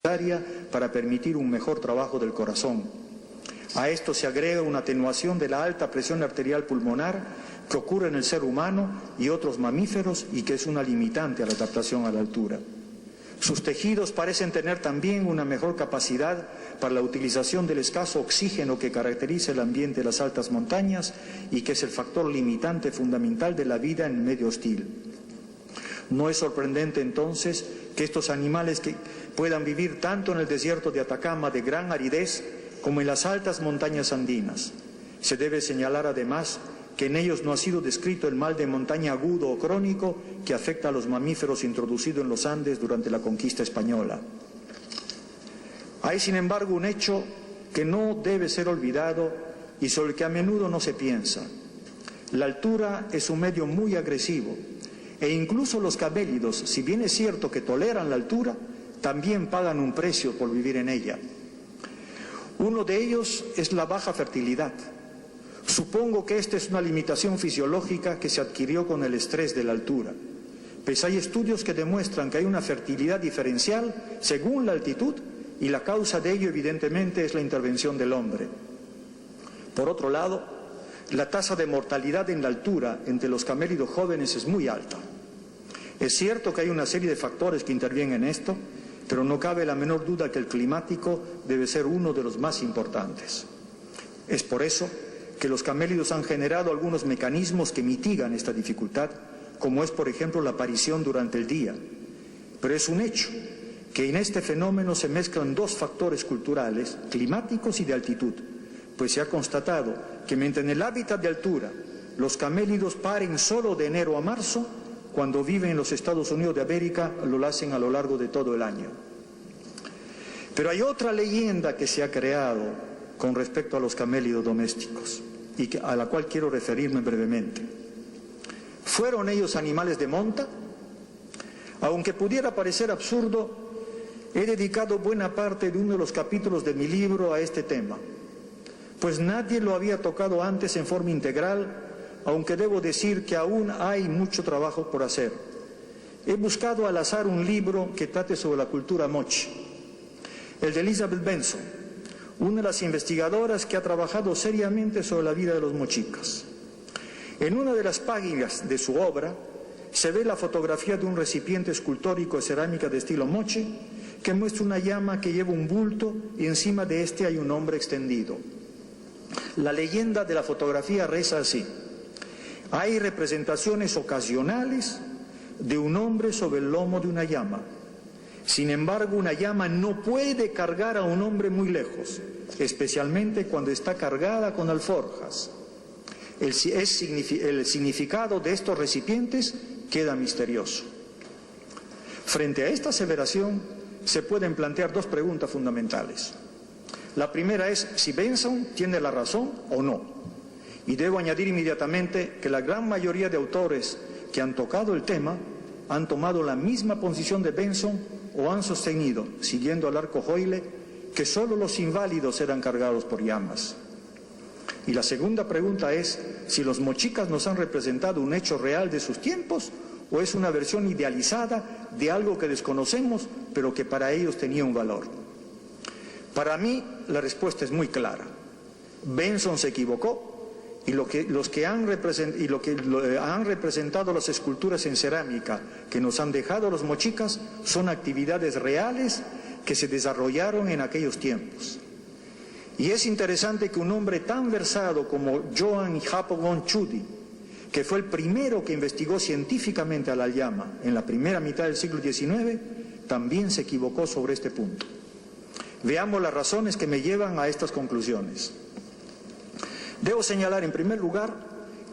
para permitir un mejor trabajo del corazón. A esto se agrega una atenuación de la alta presión arterial pulmonar que ocurre en el ser humano y otros mamíferos y que es una limitante a la adaptación a la altura. Sus tejidos parecen tener también una mejor capacidad para la utilización del escaso oxígeno que caracteriza el ambiente de las altas montañas y que es el factor limitante fundamental de la vida en el medio hostil. No es sorprendente entonces que estos animales que puedan vivir tanto en el desierto de Atacama de gran aridez como en las altas montañas andinas. Se debe señalar además que en ellos no ha sido descrito el mal de montaña agudo o crónico que afecta a los mamíferos introducido en los Andes durante la conquista española. Hay, sin embargo, un hecho que no debe ser olvidado y sobre el que a menudo no se piensa. La altura es un medio muy agresivo e incluso los camélidos, si bien es cierto que toleran la altura, también pagan un precio por vivir en ella. Uno de ellos es la baja fertilidad. Supongo que esta es una limitación fisiológica que se adquirió con el estrés de la altura. Pues hay estudios que demuestran que hay una fertilidad diferencial según la altitud y la causa de ello evidentemente es la intervención del hombre. Por otro lado, la tasa de mortalidad en la altura entre los camélidos jóvenes es muy alta. Es cierto que hay una serie de factores que intervienen en esto, pero no cabe la menor duda que el climático debe ser uno de los más importantes. Es por eso que los camélidos han generado algunos mecanismos que mitigan esta dificultad, como es, por ejemplo, la aparición durante el día. Pero es un hecho que en este fenómeno se mezclan dos factores culturales, climáticos y de altitud, pues se ha constatado que mientras en el hábitat de altura los camélidos paren solo de enero a marzo, cuando viven en los Estados Unidos de América lo hacen a lo largo de todo el año. Pero hay otra leyenda que se ha creado con respecto a los camélidos domésticos y a la cual quiero referirme brevemente. ¿Fueron ellos animales de monta? Aunque pudiera parecer absurdo, he dedicado buena parte de uno de los capítulos de mi libro a este tema, pues nadie lo había tocado antes en forma integral, aunque debo decir que aún hay mucho trabajo por hacer. He buscado al azar un libro que trate sobre la cultura moche, el de Elizabeth Benson, una de las investigadoras que ha trabajado seriamente sobre la vida de los mochicas. En una de las páginas de su obra se ve la fotografía de un recipiente escultórico de cerámica de estilo moche que muestra una llama que lleva un bulto y encima de este hay un hombre extendido. La leyenda de la fotografía reza así: hay representaciones ocasionales de un hombre sobre el lomo de una llama. Sin embargo, una llama no puede cargar a un hombre muy lejos, especialmente cuando está cargada con alforjas. El significado de estos recipientes queda misterioso. Frente a esta aseveración se pueden plantear dos preguntas fundamentales. La primera es si Benson tiene la razón o no. Y debo añadir inmediatamente que la gran mayoría de autores que han tocado el tema han tomado la misma posición de Benson o han sostenido, siguiendo al arco Hoyle, que solo los inválidos eran cargados por llamas. Y la segunda pregunta es si los mochicas nos han representado un hecho real de sus tiempos o es una versión idealizada de algo que desconocemos pero que para ellos tenía un valor. Para mí la respuesta es muy clara. Benson se equivocó y lo que han representado las esculturas en cerámica que nos han dejado los mochicas son actividades reales que se desarrollaron en aquellos tiempos. Y es interesante que un hombre tan versado como Johann Jacob von Tschudi, que fue el primero que investigó científicamente a la llama en la primera mitad del siglo XIX, también se equivocó sobre este punto. Veamos las razones que me llevan a estas conclusiones. Debo señalar en primer lugar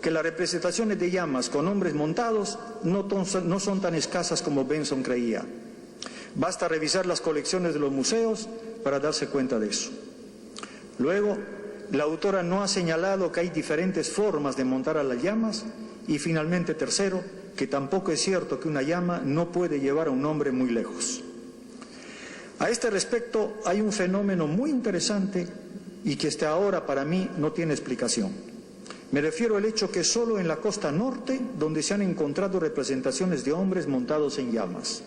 que las representaciones de llamas con hombres montados no son tan escasas como Benson creía. Basta revisar las colecciones de los museos para darse cuenta de eso. Luego, la autora no ha señalado que hay diferentes formas de montar a las llamas y finalmente, tercero, que tampoco es cierto que una llama no puede llevar a un hombre muy lejos. A este respecto hay un fenómeno muy interesante y que hasta ahora para mí no tiene explicación. Me refiero al hecho que solo en la costa norte donde se han encontrado representaciones de hombres montados en llamas.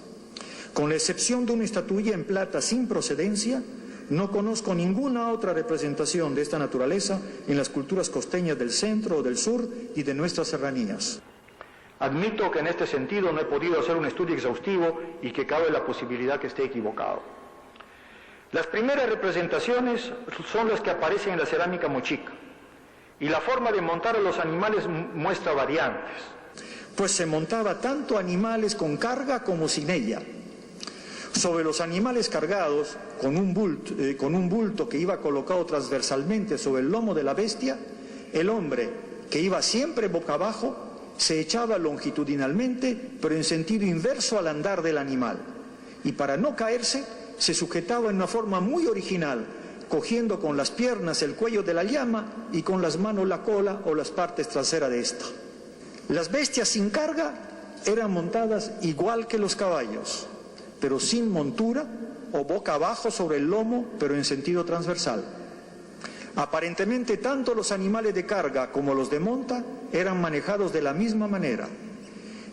Con la excepción de una estatuilla en plata sin procedencia, no conozco ninguna otra representación de esta naturaleza en las culturas costeñas del centro o del sur y de nuestras serranías. Admito que en este sentido no he podido hacer un estudio exhaustivo y que cabe la posibilidad que esté equivocado. Las primeras representaciones son las que aparecen en la cerámica mochica, y la forma de montar a los animales muestra variantes. Pues se montaba tanto animales con carga como sin ella. Sobre los animales cargados, con un bulto que iba colocado transversalmente sobre el lomo de la bestia, el hombre, que iba siempre boca abajo, se echaba longitudinalmente, pero en sentido inverso al andar del animal, y para no caerse, se sujetaba en una forma muy original, cogiendo con las piernas el cuello de la llama y con las manos la cola o las partes traseras de esta. Las bestias sin carga eran montadas igual que los caballos, pero sin montura o boca abajo sobre el lomo, pero en sentido transversal. Aparentemente tanto los animales de carga como los de monta eran manejados de la misma manera.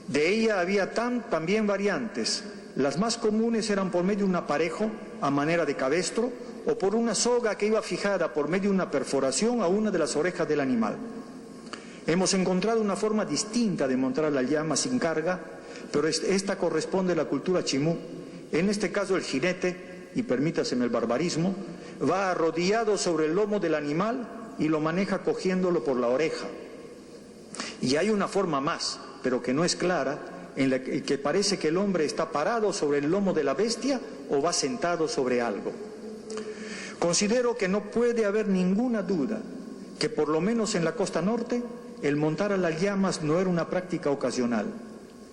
De ella había también variantes. Las más comunes eran por medio de un aparejo a manera de cabestro o por una soga que iba fijada por medio de una perforación a una de las orejas del animal. Hemos encontrado una forma distinta de montar a la llama sin carga, pero esta corresponde a la cultura chimú. En este caso el jinete, y permítaseme el barbarismo, va arrodillado sobre el lomo del animal y lo maneja cogiéndolo por la oreja. Y hay una forma más, pero que no es clara, en la que parece que el hombre está parado sobre el lomo de la bestia o va sentado sobre algo. Considero que no puede haber ninguna duda que por lo menos en la costa norte el montar a las llamas no era una práctica ocasional.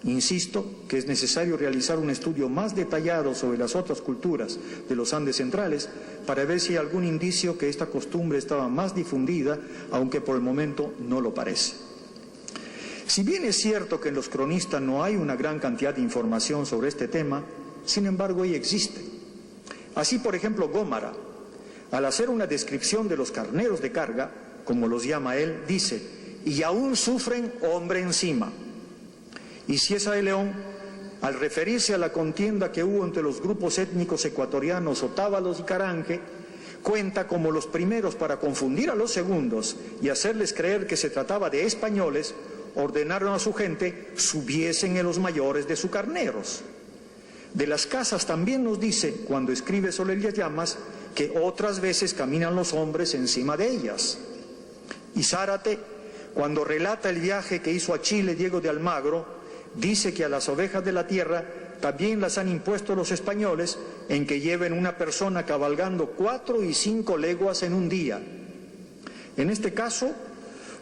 Insisto que es necesario realizar un estudio más detallado sobre las otras culturas de los Andes centrales para ver si hay algún indicio que esta costumbre estaba más difundida, aunque por el momento no lo parece. Si bien es cierto que en los cronistas no hay una gran cantidad de información sobre este tema, sin embargo ella existe. Así, por ejemplo, Gómara, al hacer una descripción de los carneros de carga, como los llama él, dice: y aún sufren hombre encima. Y Cieza de León, al referirse a la contienda que hubo entre los grupos étnicos ecuatorianos Otávalos y Carange, cuenta como los primeros, para confundir a los segundos y hacerles creer que se trataba de españoles, ordenaron a su gente subiesen en los mayores de sus carneros. De las casas también nos dice, cuando escribe sobre las llamas, que otras veces caminan los hombres encima de ellas. Y Zárate, cuando relata el viaje que hizo a Chile Diego de Almagro, dice que a las ovejas de la tierra también las han impuesto los españoles, en que lleven una persona cabalgando 4 y 5 leguas en un día. En este caso,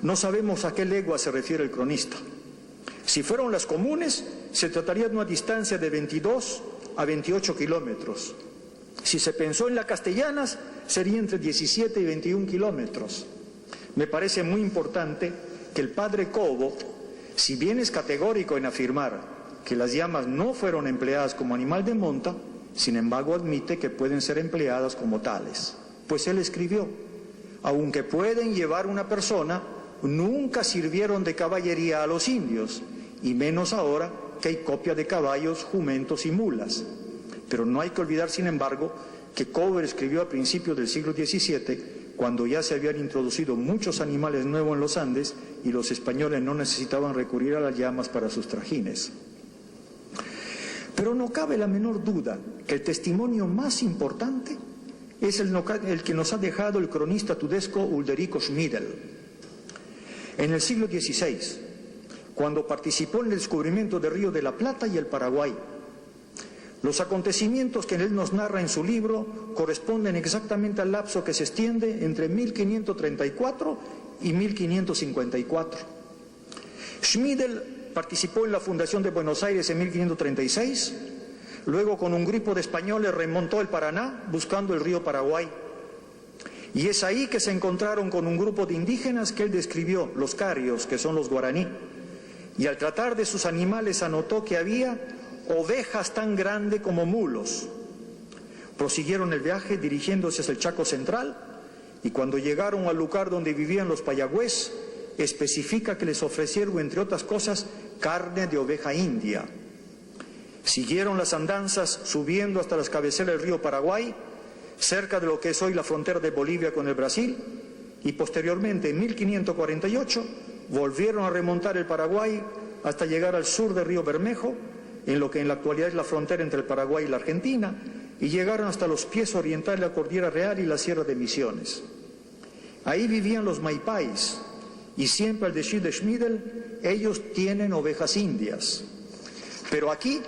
no sabemos a qué legua se refiere el cronista. Si fueron las comunes, se trataría de una distancia de 22 a 28 kilómetros. Si se pensó en las castellanas, sería entre 17 y 21 kilómetros. Me parece muy importante que el padre Cobo, si bien es categórico en afirmar que las llamas no fueron empleadas como animal de monta, sin embargo admite que pueden ser empleadas como tales. Pues él escribió: aunque pueden llevar una persona, nunca sirvieron de caballería a los indios, y menos ahora que hay copia de caballos, jumentos y mulas. Pero no hay que olvidar, sin embargo, que Cobo escribió a principios del siglo XVII, cuando ya se habían introducido muchos animales nuevos en los Andes y los españoles no necesitaban recurrir a las llamas para sus trajines. Pero no cabe la menor duda que el testimonio más importante es el que nos ha dejado el cronista tudesco Ulderico Schmidl. En el siglo XVI, cuando participó en el descubrimiento del Río de la Plata y el Paraguay, los acontecimientos que él nos narra en su libro corresponden exactamente al lapso que se extiende entre 1534 y 1554. Schmidl participó en la fundación de Buenos Aires en 1536, luego con un grupo de españoles remontó el Paraná buscando el río Paraguay. Y es ahí que se encontraron con un grupo de indígenas que él describió, los carios, que son los guaraní. Y al tratar de sus animales anotó que había ovejas tan grandes como mulos. Prosiguieron el viaje dirigiéndose hacia el Chaco Central, y cuando llegaron al lugar donde vivían los payagüés, especifica que les ofrecieron, entre otras cosas, carne de oveja india. Siguieron las andanzas subiendo hasta las cabeceras del río Paraguay, cerca de lo que es hoy la frontera de Bolivia con el Brasil, y posteriormente, en 1548, volvieron a remontar el Paraguay hasta llegar al sur del río Bermejo, en lo que en la actualidad es la frontera entre el Paraguay y la Argentina, y llegaron hasta los pies orientales de la Cordillera Real y la Sierra de Misiones. Ahí vivían los maipais, y siempre al decir de Schmidl, ellos tienen ovejas indias. Pero aquí,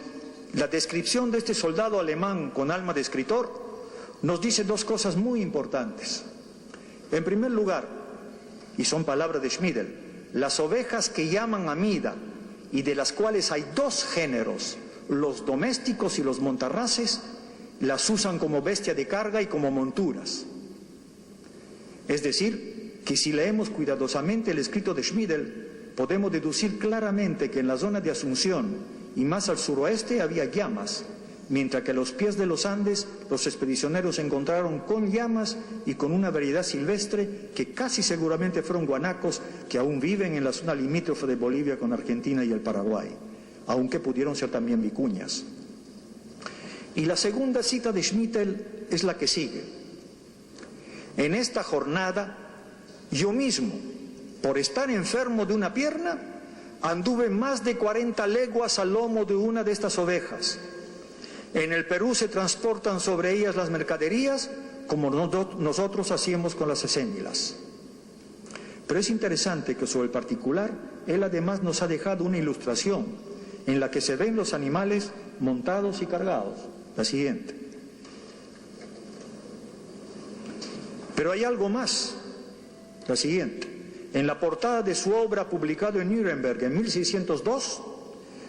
la descripción de este soldado alemán con alma de escritor nos dice dos cosas muy importantes. En primer lugar, y son palabras de Schmidl, las ovejas que llaman amida y de las cuales hay dos géneros, los domésticos y los montarraces, las usan como bestia de carga y como monturas. Es decir, que si leemos cuidadosamente el escrito de Schmidl, podemos deducir claramente que en la zona de Asunción y más al suroeste había llamas, mientras que a los pies de los Andes los expedicioneros se encontraron con llamas y con una variedad silvestre que casi seguramente fueron guanacos que aún viven en la zona limítrofe de Bolivia con Argentina y el Paraguay, aunque pudieron ser también vicuñas. Y la segunda cita de Schmidl es la que sigue. En esta jornada, yo mismo, por estar enfermo de una pierna, anduve más de 40 leguas al lomo de una de estas ovejas. En el Perú se transportan sobre ellas las mercaderías como nosotros hacíamos con las acémilas. Pero es interesante que sobre el particular, él además nos ha dejado una ilustración en la que se ven los animales montados y cargados. La siguiente. Pero hay algo más. La siguiente. En la portada de su obra publicado en Nuremberg en 1602,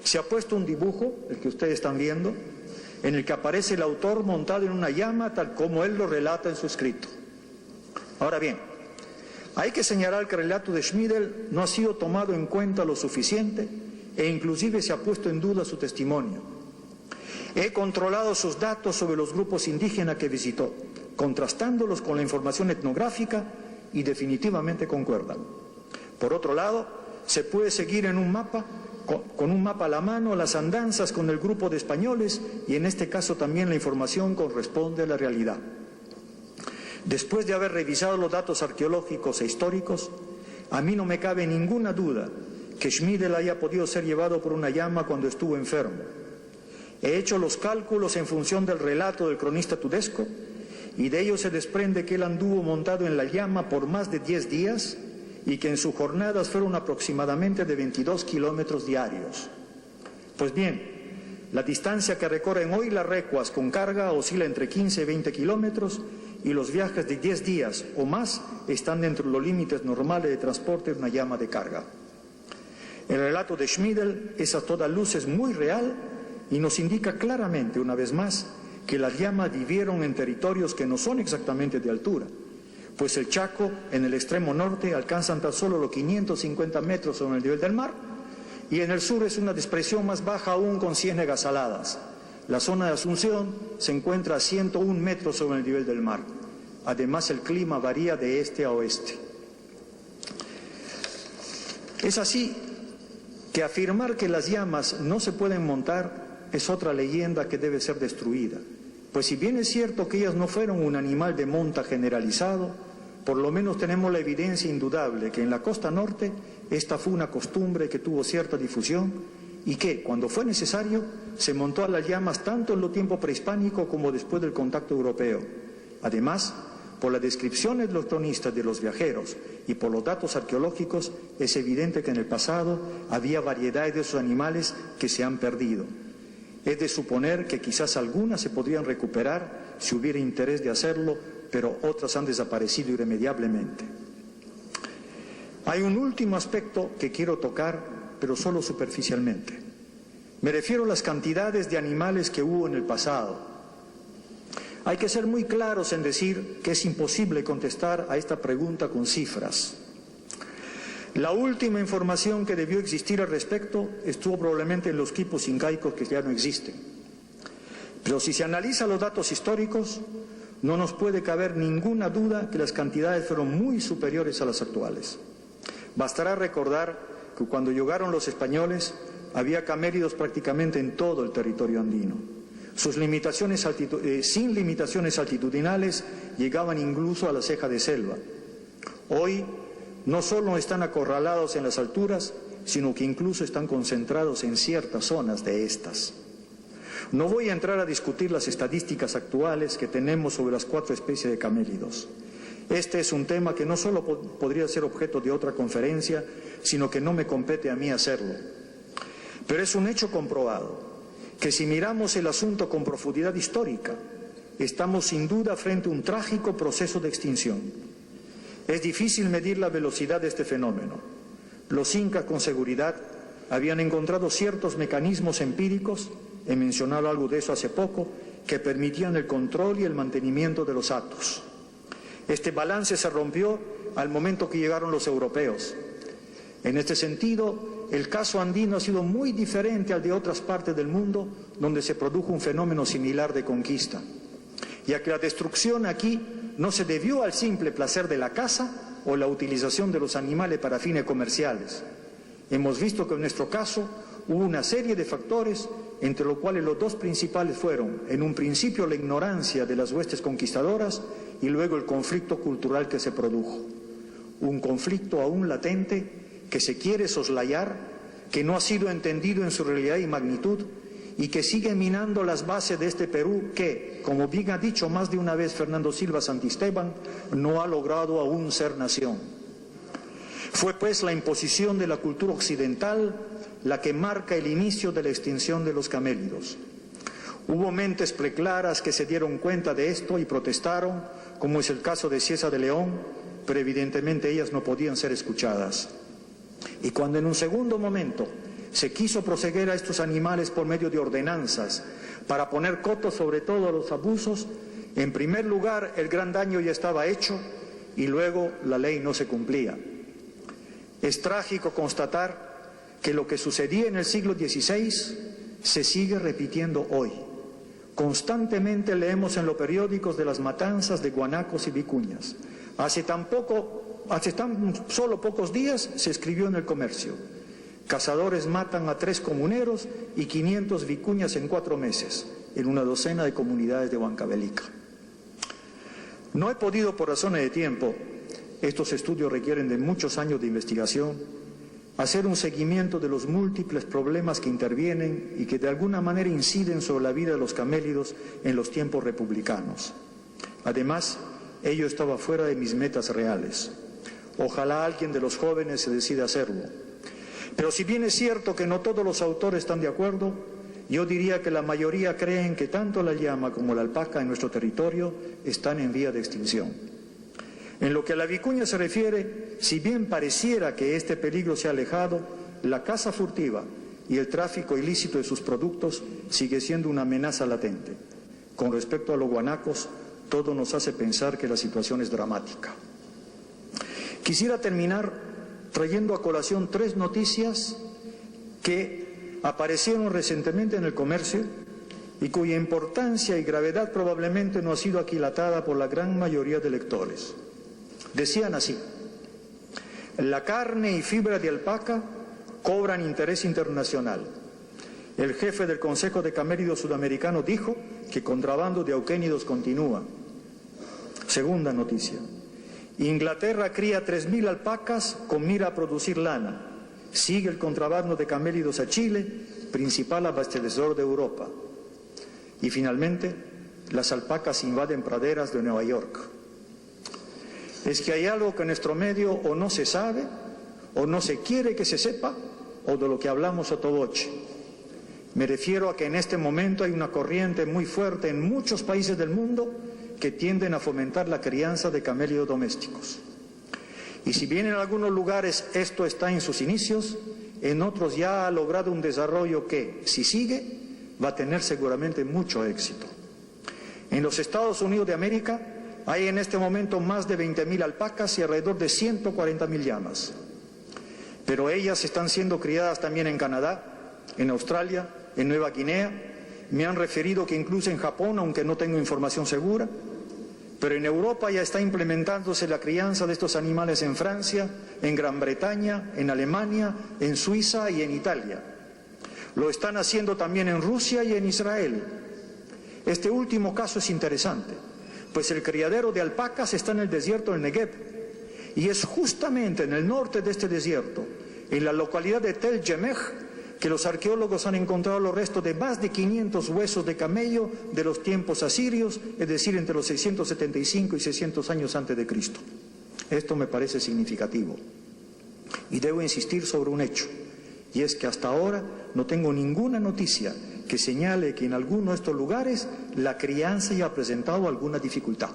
se ha puesto un dibujo, el que ustedes están viendo, en el que aparece el autor montado en una llama, tal como él lo relata en su escrito. Ahora bien, hay que señalar que el relato de Schmidl no ha sido tomado en cuenta lo suficiente e inclusive se ha puesto en duda su testimonio. He controlado sus datos sobre los grupos indígenas que visitó, contrastándolos con la información etnográfica y definitivamente concuerdan. Por otro lado, se puede seguir en un mapa, con un mapa a la mano, las andanzas con el grupo de españoles y en este caso también la información corresponde a la realidad. Después de haber revisado los datos arqueológicos e históricos, a mí no me cabe ninguna duda que Schmidl haya podido ser llevado por una llama cuando estuvo enfermo. He hecho los cálculos en función del relato del cronista Tudesco y de ello se desprende que él anduvo montado en la llama por más de 10 días y que en sus jornadas fueron aproximadamente de 22 kilómetros diarios. Pues bien, la distancia que recorren hoy las recuas con carga oscila entre 15 y 20 kilómetros y los viajes de 10 días o más están dentro de los límites normales de transporte de una llama de carga. El relato de Schmidl es a todas luces muy real y nos indica claramente, una vez más, que las llamas vivieron en territorios que no son exactamente de altura, pues el Chaco, en el extremo norte, alcanzan tan solo los 550 metros sobre el nivel del mar, y en el sur es una depresión más baja aún con ciénegas saladas. La zona de Asunción se encuentra a 101 metros sobre el nivel del mar. Además, el clima varía de este a oeste. Es así que afirmar que las llamas no se pueden montar es otra leyenda que debe ser destruida. Pues si bien es cierto que ellas no fueron un animal de monta generalizado, por lo menos tenemos la evidencia indudable que en la costa norte esta fue una costumbre que tuvo cierta difusión y que, cuando fue necesario, se montó a las llamas tanto en lo tiempo prehispánico como después del contacto europeo. Además, por las descripciones de los cronistas de los viajeros y por los datos arqueológicos, es evidente que en el pasado había variedades de esos animales que se han perdido. Es de suponer que quizás algunas se podrían recuperar si hubiera interés de hacerlo, pero otras han desaparecido irremediablemente. Hay un último aspecto que quiero tocar, pero solo superficialmente. Me refiero a las cantidades de animales que hubo en el pasado. Hay que ser muy claros en decir que es imposible contestar a esta pregunta con cifras. La última información que debió existir al respecto estuvo probablemente en los quipos incaicos que ya no existen. Pero si se analizan los datos históricos, no nos puede caber ninguna duda que las cantidades fueron muy superiores a las actuales. Bastará recordar que cuando llegaron los españoles, había camélidos prácticamente en todo el territorio andino. Sus limitaciones sin limitaciones altitudinales llegaban incluso a la ceja de selva. Hoy no solo están acorralados en las alturas, sino que incluso están concentrados en ciertas zonas de estas. No voy a entrar a discutir las estadísticas actuales que tenemos sobre las 4 especies de camélidos. Este es un tema que no solo podría ser objeto de otra conferencia, sino que no me compete a mí hacerlo. Pero es un hecho comprobado que si miramos el asunto con profundidad histórica, estamos sin duda frente a un trágico proceso de extinción. Es difícil medir la velocidad de este fenómeno. Los incas con seguridad habían encontrado ciertos mecanismos empíricos, he mencionado algo de eso hace poco, que permitían el control y el mantenimiento de los hatos. Este balance se rompió al momento que llegaron los europeos. En este sentido, el caso andino ha sido muy diferente al de otras partes del mundo donde se produjo un fenómeno similar de conquista, ya que la destrucción aquí no se debió al simple placer de la caza o la utilización de los animales para fines comerciales. Hemos visto que en nuestro caso hubo una serie de factores, entre los cuales los 2 principales fueron, en un principio, la ignorancia de las huestes conquistadoras y luego el conflicto cultural que se produjo. Un conflicto aún latente que se quiere soslayar, que no ha sido entendido en su realidad y magnitud y que sigue minando las bases de este Perú que, como bien ha dicho más de una vez Fernando Silva Santisteban, no ha logrado aún ser nación. Fue pues la imposición de la cultura occidental la que marca el inicio de la extinción de los camélidos. Hubo mentes preclaras que se dieron cuenta de esto y protestaron, como es el caso de Cieza de León, pero evidentemente ellas no podían ser escuchadas. Y cuando en un segundo momento se quiso proseguir a estos animales por medio de ordenanzas para poner coto sobre todo a los abusos, en primer lugar el gran daño ya estaba hecho y luego la ley no se cumplía. Es trágico constatar que lo que sucedía en el siglo XVI se sigue repitiendo hoy. Constantemente leemos en los periódicos de las matanzas de guanacos y vicuñas. Hace tan solo pocos días se escribió en El Comercio: cazadores matan a 3 comuneros y 500 vicuñas en 4 meses, en una docena de comunidades de Huancavelica. No he podido, por razones de tiempo, estos estudios requieren de muchos años de investigación, hacer un seguimiento de los múltiples problemas que intervienen y que de alguna manera inciden sobre la vida de los camélidos en los tiempos republicanos. Además, ello estaba fuera de mis metas reales. Ojalá alguien de los jóvenes se decida hacerlo. Pero si bien es cierto que no todos los autores están de acuerdo, yo diría que la mayoría creen que tanto la llama como la alpaca en nuestro territorio están en vía de extinción. En lo que a la vicuña se refiere, si bien pareciera que este peligro se ha alejado, la caza furtiva y el tráfico ilícito de sus productos sigue siendo una amenaza latente. Con respecto a los guanacos, todo nos hace pensar que la situación es dramática. Quisiera terminar trayendo a colación 3 noticias que aparecieron recientemente en El Comercio y cuya importancia y gravedad probablemente no ha sido aquilatada por la gran mayoría de lectores. Decían así: la carne y fibra de alpaca cobran interés internacional. El jefe del Consejo de Camélidos Sudamericano dijo que contrabando de auquénidos continúa. Segunda noticia: Inglaterra cría 3.000 alpacas con mira a producir lana. Sigue el contrabando de camélidos a Chile, principal abastecedor de Europa. Y finalmente, las alpacas invaden praderas de Nueva York. Es que hay algo que en nuestro medio o no se sabe, o no se quiere que se sepa, o de lo que hablamos sotoboche. Me refiero a que en este momento hay una corriente muy fuerte en muchos países del mundo que tienden a fomentar la crianza de camélidos domésticos. Y si bien en algunos lugares esto está en sus inicios, en otros ya ha logrado un desarrollo que, si sigue, va a tener seguramente mucho éxito. En los Estados Unidos de América hay en este momento más de 20.000 alpacas y alrededor de 140.000 llamas. Pero ellas están siendo criadas también en Canadá, en Australia, en Nueva Guinea. Me han referido que incluso en Japón, aunque no tengo información segura. Pero en Europa ya está implementándose la crianza de estos animales en Francia, en Gran Bretaña, en Alemania, en Suiza y en Italia. Lo están haciendo también en Rusia y en Israel. Este último caso es interesante, pues el criadero de alpacas está en el desierto del Negev, y es justamente en el norte de este desierto, en la localidad de Tel Yemej, que los arqueólogos han encontrado los restos de más de 500 huesos de camello de los tiempos asirios, es decir, entre los 675 y 600 años antes de Cristo. Esto me parece significativo. Y debo insistir sobre un hecho, y es que hasta ahora no tengo ninguna noticia que señale que en alguno de estos lugares la crianza ya ha presentado alguna dificultad.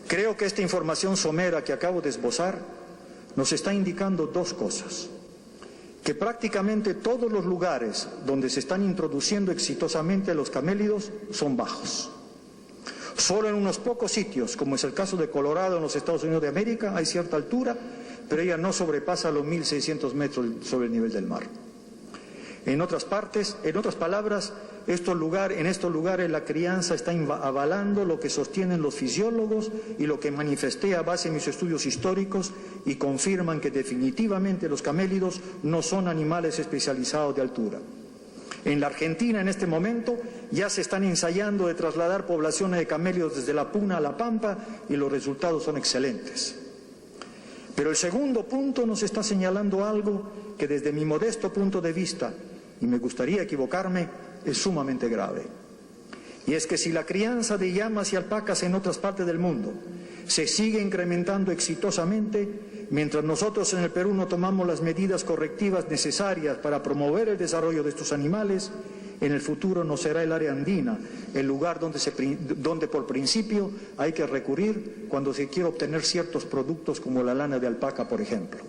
Creo que esta información somera que acabo de esbozar nos está indicando dos cosas: que prácticamente todos los lugares donde se están introduciendo exitosamente los camélidos son bajos. Solo en unos pocos sitios, como es el caso de Colorado en los Estados Unidos de América, hay cierta altura, pero ella no sobrepasa los 1.600 metros sobre el nivel del mar. En otras palabras, en estos lugares la crianza está avalando lo que sostienen los fisiólogos y lo que manifesté a base de mis estudios históricos, y confirman que definitivamente los camélidos no son animales especializados de altura. En la Argentina, en este momento, ya se están ensayando de trasladar poblaciones de camélidos desde la Puna a la Pampa, y los resultados son excelentes. Pero el segundo punto nos está señalando algo que desde mi modesto punto de vista, y me gustaría equivocarme, es sumamente grave. Y es que si la crianza de llamas y alpacas en otras partes del mundo se sigue incrementando exitosamente, mientras nosotros en el Perú no tomamos las medidas correctivas necesarias para promover el desarrollo de estos animales, en el futuro no será el área andina el lugar donde por principio hay que recurrir cuando se quiere obtener ciertos productos como la lana de alpaca, por ejemplo.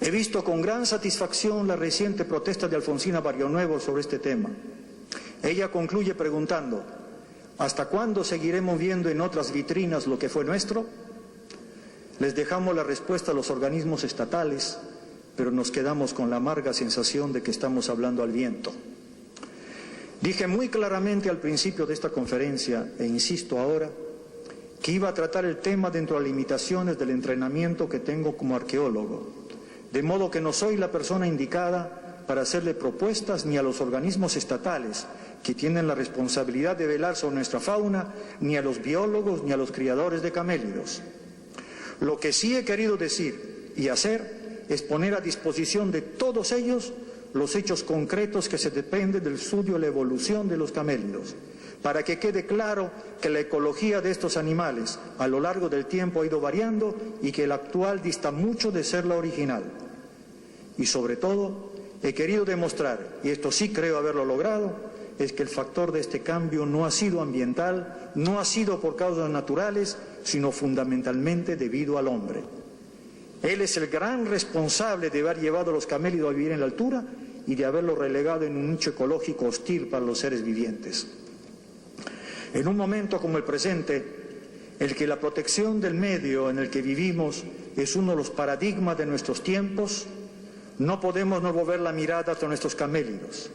He visto con gran satisfacción la reciente protesta de Alfonsina Barrionuevo sobre este tema. Ella concluye preguntando: ¿hasta cuándo seguiremos viendo en otras vitrinas lo que fue nuestro? Les dejamos la respuesta a los organismos estatales, pero nos quedamos con la amarga sensación de que estamos hablando al viento. Dije muy claramente al principio de esta conferencia, e insisto ahora, que iba a tratar el tema dentro de las limitaciones del entrenamiento que tengo como arqueólogo, de modo que no soy la persona indicada para hacerle propuestas ni a los organismos estatales, que tienen la responsabilidad de velar sobre nuestra fauna, ni a los biólogos, ni a los criadores de camélidos. Lo que sí he querido decir y hacer es poner a disposición de todos ellos los hechos concretos que se dependen del estudio de la evolución de los camélidos, para que quede claro que la ecología de estos animales a lo largo del tiempo ha ido variando y que la actual dista mucho de ser la original. Y sobre todo, he querido demostrar, y esto sí creo haberlo logrado, es que el factor de este cambio no ha sido ambiental, no ha sido por causas naturales, sino fundamentalmente debido al hombre. Él es el gran responsable de haber llevado a los camélidos a vivir en la altura y de haberlos relegado en un nicho ecológico hostil para los seres vivientes. En un momento como el presente, el que la protección del medio en el que vivimos es uno de los paradigmas de nuestros tiempos, no podemos no volver la mirada hacia nuestros camélidos,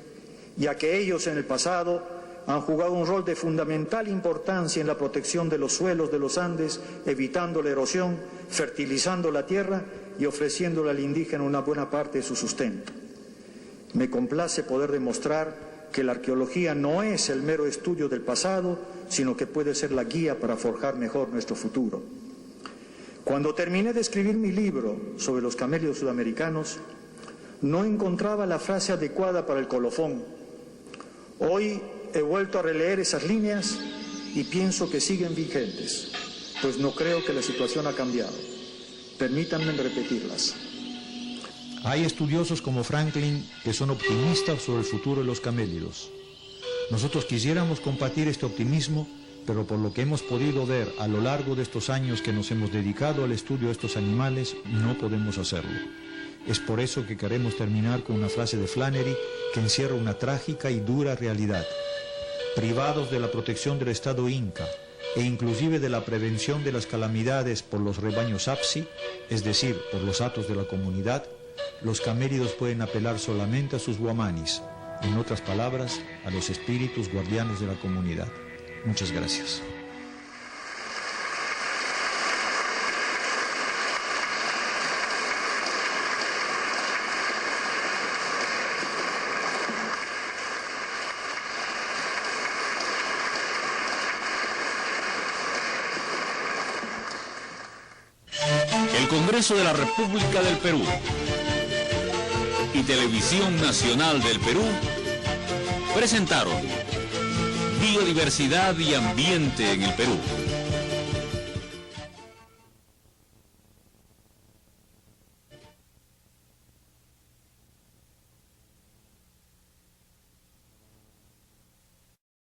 ya que ellos en el pasado han jugado un rol de fundamental importancia en la protección de los suelos de los Andes, evitando la erosión, fertilizando la tierra y ofreciéndole al indígena una buena parte de su sustento. Me complace poder demostrar que la arqueología no es el mero estudio del pasado, sino que puede ser la guía para forjar mejor nuestro futuro. Cuando terminé de escribir mi libro sobre los camélidos sudamericanos, no encontraba la frase adecuada para el colofón. Hoy he vuelto a releer esas líneas y pienso que siguen vigentes, pues no creo que la situación ha cambiado. Permítanme repetirlas. Hay estudiosos como Franklin que son optimistas sobre el futuro de los camélidos. Nosotros quisiéramos compartir este optimismo, pero por lo que hemos podido ver a lo largo de estos años que nos hemos dedicado al estudio de estos animales, no podemos hacerlo. Es por eso que queremos terminar con una frase de Flannery que encierra una trágica y dura realidad. Privados de la protección del Estado Inca e inclusive de la prevención de las calamidades por los rebaños Apsi, es decir, por los hatos de la comunidad, los camélidos pueden apelar solamente a sus guamanis, en otras palabras, a los espíritus guardianes de la comunidad. Muchas gracias. Congreso de la República del Perú y Televisión Nacional del Perú presentaron Biodiversidad y Ambiente en el Perú.